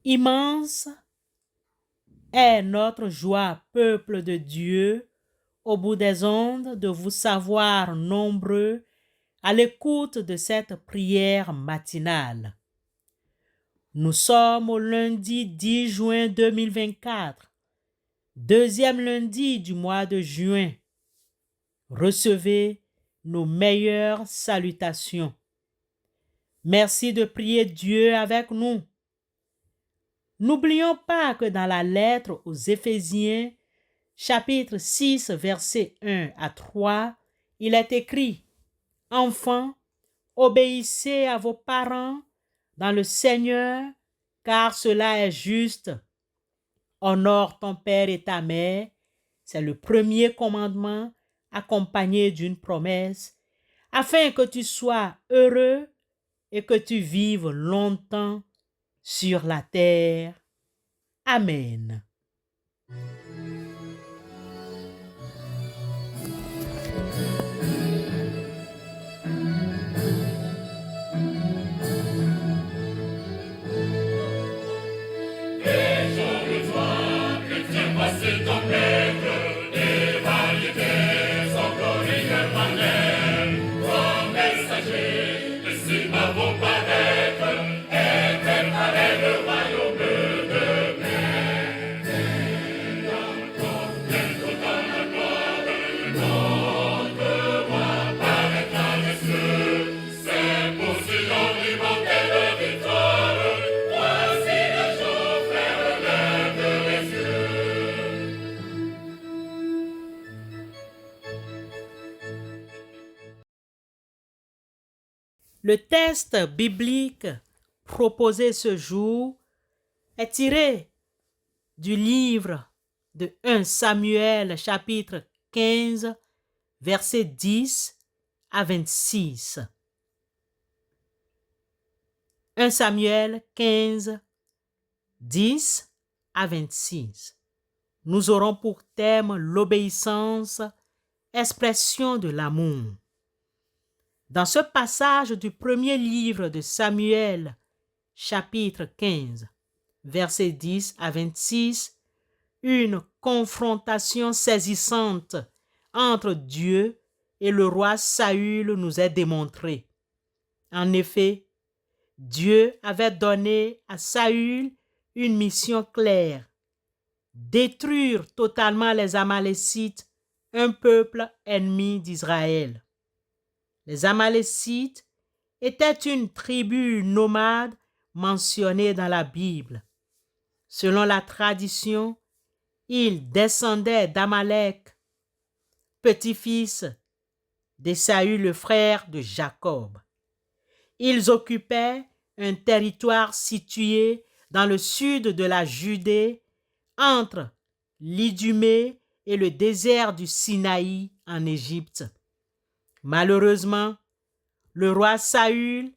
Immense est notre joie, peuple de Dieu, au bout des ondes, de vous savoir nombreux à l'écoute de cette prière matinale. Nous sommes au lundi 10 juin 2024, deuxième lundi du mois de juin. Recevez nos meilleures salutations. Merci de prier Dieu avec nous. N'oublions pas que dans la lettre aux Éphésiens, chapitre 6, versets 1 à 3, il est écrit: « Enfants, obéissez à vos parents dans le Seigneur, car cela est juste. Honore ton père et ta mère. » C'est le premier commandement accompagné d'une promesse, afin que tu sois heureux et que tu vives longtemps sur la terre. Amen. C'est ton maître des variétés, sans glorieux panel, comme messager, de si vont paraître, et préparer le royaume de paix. Bientôt dans la gloire, notre roi paraîtra les cieux, c'est pour Sion alimenter de victoire. Voici le jour, frère, lève les yeux. Le texte biblique proposé ce jour est tiré du livre de 1 Samuel chapitre 15 versets 10 à 26. 1 Samuel 15, 10 à 26. Nous aurons pour thème l'obéissance, expression de l'amour. Dans ce passage du premier livre de Samuel, chapitre 15, versets 10 à 26, une confrontation saisissante entre Dieu et le roi Saül nous est démontrée. En effet, Dieu avait donné à Saül une mission claire: détruire totalement les Amalécites, un peuple ennemi d'Israël. Les Amalécites étaient une tribu nomade mentionnée dans la Bible. Selon la tradition, ils descendaient d'Amalek, petit-fils d'Ésaü, le frère de Jacob. Ils occupaient un territoire situé dans le sud de la Judée, entre l'Idumée et le désert du Sinaï en Égypte. Malheureusement, le roi Saül,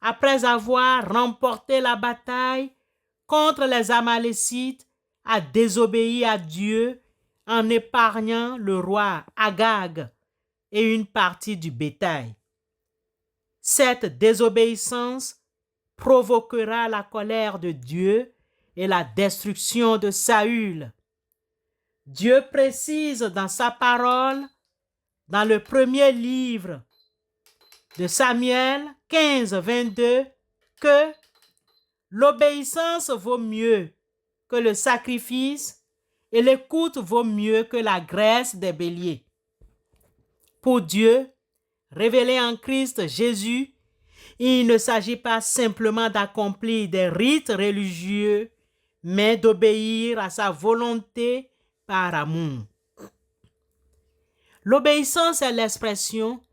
après avoir remporté la bataille contre les Amalécites, a désobéi à Dieu en épargnant le roi Agag et une partie du bétail. Cette désobéissance provoquera la colère de Dieu et la destruction de Saül. Dieu précise dans sa parole, dans le premier livre de Samuel 15, 22, que l'obéissance vaut mieux que le sacrifice et l'écoute vaut mieux que la graisse des béliers. Pour Dieu, révélé en Christ Jésus, il ne s'agit pas simplement d'accomplir des rites religieux, mais d'obéir à sa volonté par amour. L'obéissance est l'expression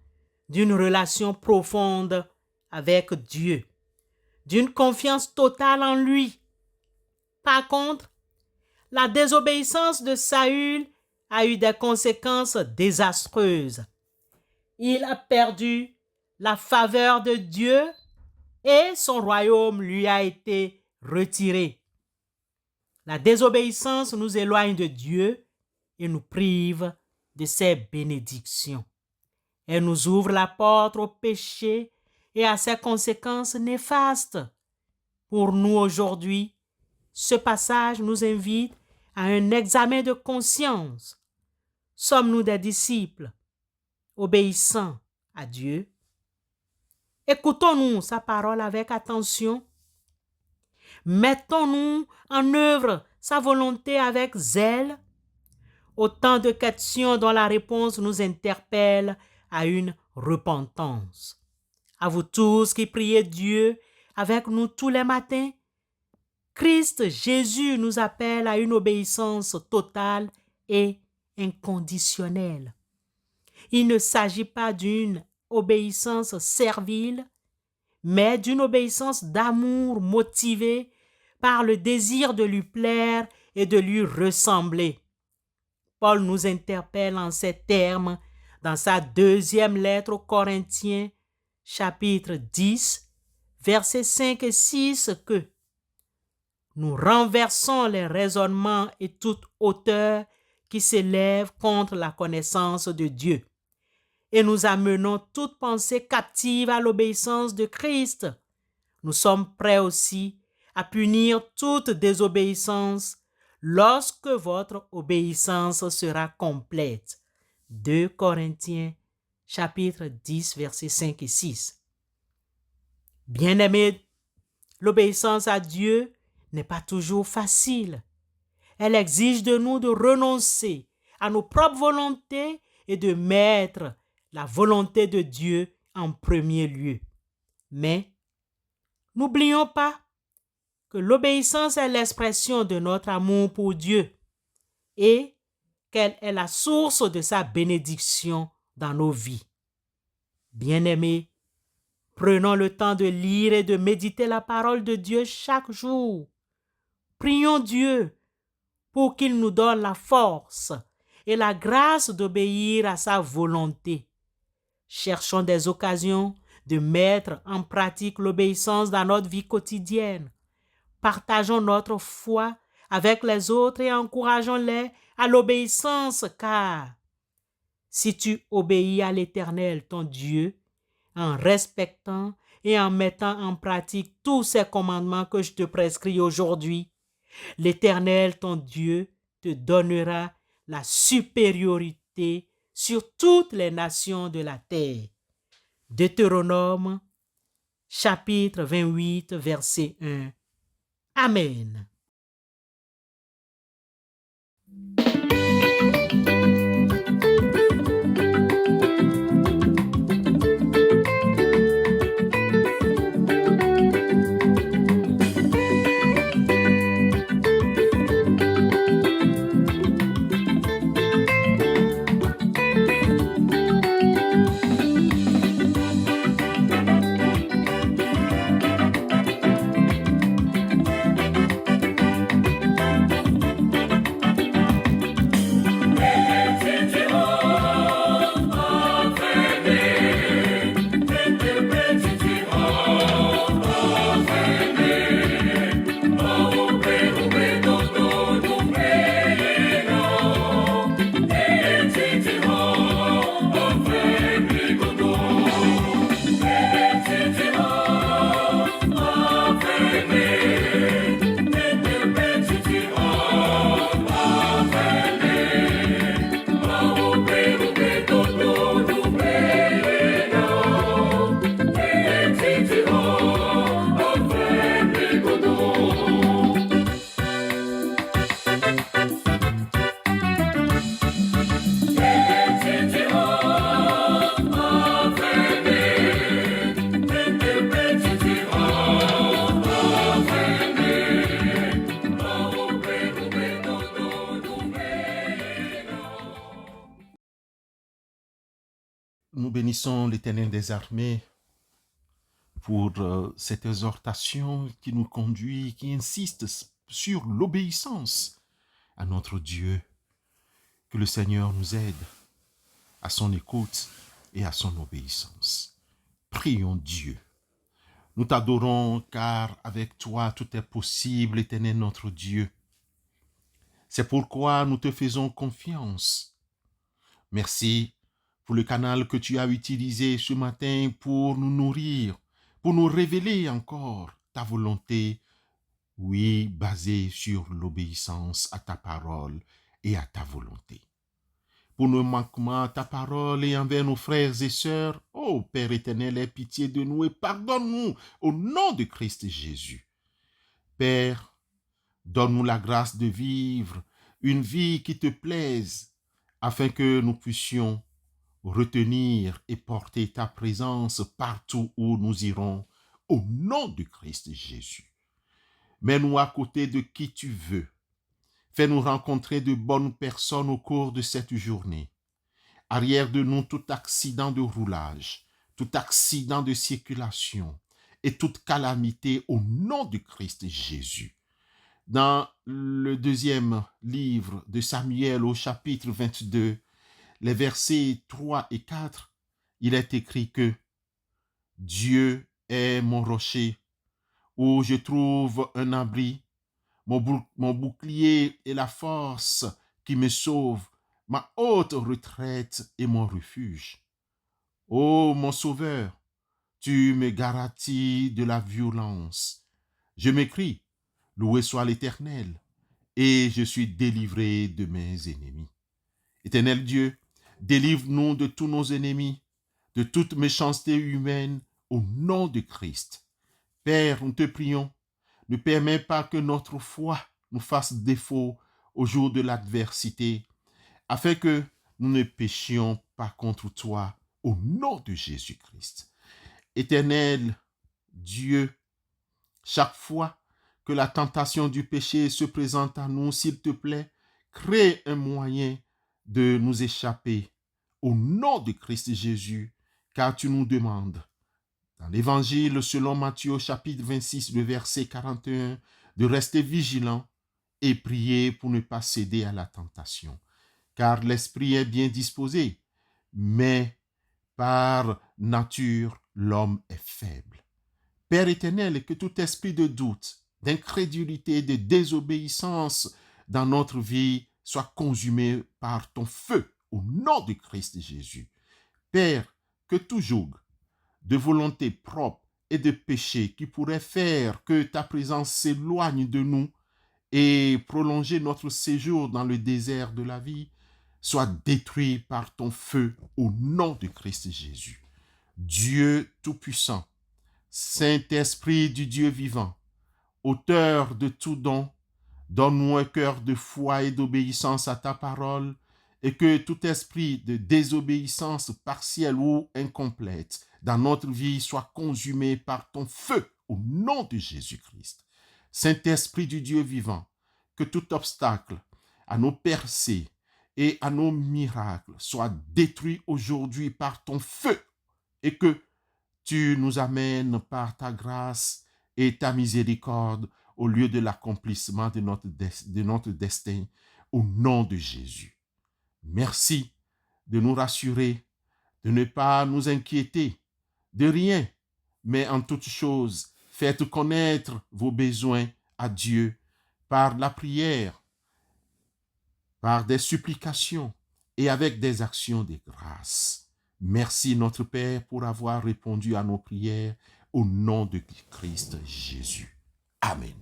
d'une relation profonde avec Dieu, d'une confiance totale en lui. Par contre, la désobéissance de Saül a eu des conséquences désastreuses. Il a perdu la faveur de Dieu et son royaume lui a été retiré. La désobéissance nous éloigne de Dieu et nous prive de ses bénédictions. Elle nous ouvre la porte au péché et à ses conséquences néfastes. Pour nous aujourd'hui, Ce passage nous invite à un examen de conscience. Sommes-nous des disciples obéissants à Dieu? Écoutons-nous sa parole avec attention. Mettons-nous en œuvre sa volonté avec zèle. Autant de questions dont la réponse nous interpelle à une repentance. À vous tous qui priez Dieu avec nous tous les matins, Christ Jésus nous appelle à une obéissance totale et inconditionnelle. Il ne s'agit pas d'une obéissance servile, mais d'une obéissance d'amour motivée par le désir de lui plaire et de lui ressembler. Paul nous interpelle en ces termes dans sa deuxième lettre aux Corinthiens, chapitre 10, versets 5 et 6, que nous renversons les raisonnements et toute hauteur qui s'élève contre la connaissance de Dieu. Et nous amenons toute pensée captive à l'obéissance de Christ. Nous sommes prêts aussi à punir toute désobéissance lorsque votre obéissance sera complète. 2 Corinthiens, chapitre 10, versets 5 et 6. Bien-aimés, l'obéissance à Dieu n'est pas toujours facile. Elle exige de nous de renoncer à nos propres volontés et de mettre la volonté de Dieu en premier lieu. Mais n'oublions pas que l'obéissance est l'expression de notre amour pour Dieu et qu'elle est la source de sa bénédiction dans nos vies. Bien-aimés, prenons le temps de lire et de méditer la parole de Dieu chaque jour. Prions Dieu pour qu'il nous donne la force et la grâce d'obéir à sa volonté. Cherchons des occasions de mettre en pratique l'obéissance dans notre vie quotidienne. Partageons notre foi avec les autres et encourageons-les à l'obéissance, car si tu obéis à l'Éternel, ton Dieu, en respectant et en mettant en pratique tous ces commandements que je te prescris aujourd'hui, l'Éternel, ton Dieu, te donnera la supériorité sur toutes les nations de la terre. Deutéronome, chapitre 28, verset 1. Amen. Nous bénissons l'Éternel des armées pour cette exhortation qui nous conduit, qui insiste sur l'obéissance à notre Dieu. Que le Seigneur nous aide à son écoute et à son obéissance. Prions Dieu. Nous t'adorons car avec toi tout est possible, Éternel notre Dieu. C'est pourquoi nous te faisons confiance. Merci pour le canal que tu as utilisé ce matin pour nous nourrir, pour nous révéler encore ta volonté Oui, basé sur l'obéissance à ta parole et à ta volonté. Pour nos manquements à ta parole et envers nos frères et sœurs, ô Père éternel, aie pitié de nous et pardonne-nous au nom de Christ Jésus. Père, donne-nous la grâce de vivre une vie qui te plaise, afin que nous puissions retenir et porter ta présence partout où nous irons, au nom de Christ Jésus. Mets-nous à côté de qui tu veux. Fais-nous rencontrer de bonnes personnes au cours de cette journée. Arrière de nous tout accident de roulage, tout accident de circulation et toute calamité au nom de Christ Jésus. Dans le deuxième livre de Samuel au chapitre 22, les versets 3 et 4, il est écrit que Dieu est mon rocher où je trouve un abri, mon bouclier et la force qui me sauve, ma haute retraite et mon refuge. Ô mon sauveur, tu me garantis de la violence. Je m'écrie, loué soit l'Éternel, et je suis délivré de mes ennemis. Éternel Dieu, délivre-nous de tous nos ennemis, de toute méchanceté humaine, au nom de Christ. Père, nous te prions, ne permets pas que notre foi nous fasse défaut au jour de l'adversité, afin que nous ne péchions pas contre toi, au nom de Jésus-Christ. Éternel Dieu, chaque fois que la tentation du péché se présente à nous, s'il te plaît, crée un moyen de nous échapper au nom de Christ Jésus, car tu nous demandes, dans l'évangile selon Matthieu chapitre 26, le verset 41, de rester vigilant et prier pour ne pas céder à la tentation. Car l'esprit est bien disposé, mais par nature, l'homme est faible. Père éternel, que tout esprit de doute, d'incrédulité, de désobéissance dans notre vie soit consumé par ton feu au nom de Christ Jésus. Père, que tout joug de volonté propre et de péché qui pourrait faire que ta présence s'éloigne de nous et prolonger notre séjour dans le désert de la vie soit détruit par ton feu au nom de Christ Jésus. Dieu Tout-Puissant, Saint-Esprit du Dieu vivant, auteur de tout don, donne-nous un cœur de foi et d'obéissance à ta parole, et que tout esprit de désobéissance partielle ou incomplète dans notre vie soit consumé par ton feu au nom de Jésus-Christ. Saint-Esprit du Dieu vivant, que tout obstacle à nos percées et à nos miracles soit détruit aujourd'hui par ton feu, et que tu nous amènes par ta grâce et ta miséricorde au lieu de l'accomplissement de notre destin, au nom de Jésus. Merci de nous rassurer, de ne pas nous inquiéter, de rien, mais en toute chose, faites connaître vos besoins à Dieu par la prière, par des supplications et avec des actions de grâce. Merci notre Père pour avoir répondu à nos prières au nom de Christ Jésus. Amen.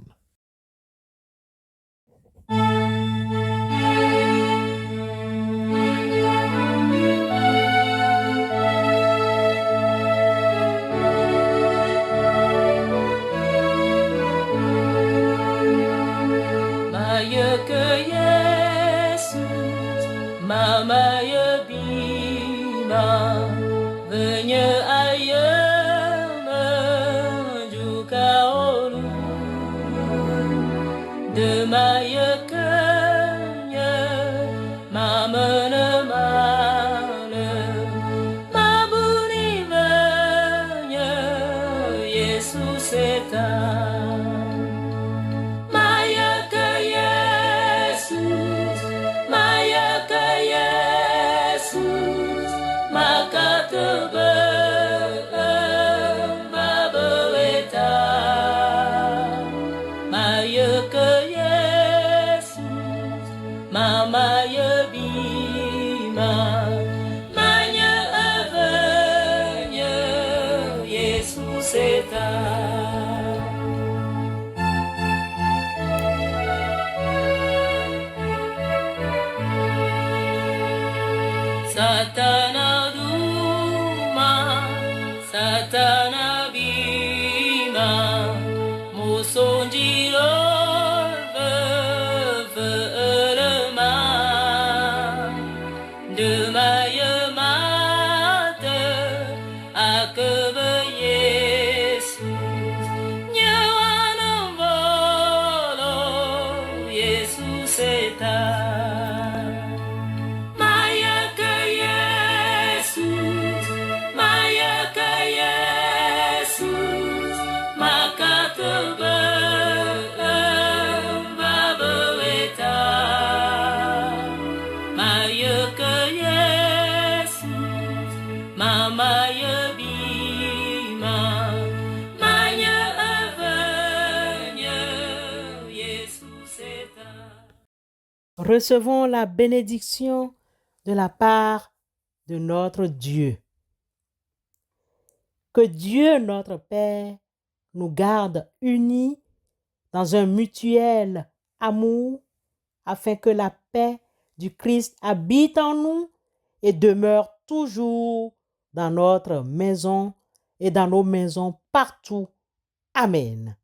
Mamaya bima venya ayama juga olu de maya kanya mama namana mabuni venya Jesus eta Satana bima musonjiro velema de mayemate akebe Yesus nyawana volo Yesus eta Maya ke Yesus maka tebe babeta Maya ke Yesus mama ye bima Maya avenye Yesus eta. Recevons la bénédiction de la part de notre Dieu. Que Dieu, notre Père, nous garde unis dans un mutuel amour, afin que la paix du Christ habite en nous et demeure toujours dans notre maison et dans nos maisons partout. Amen.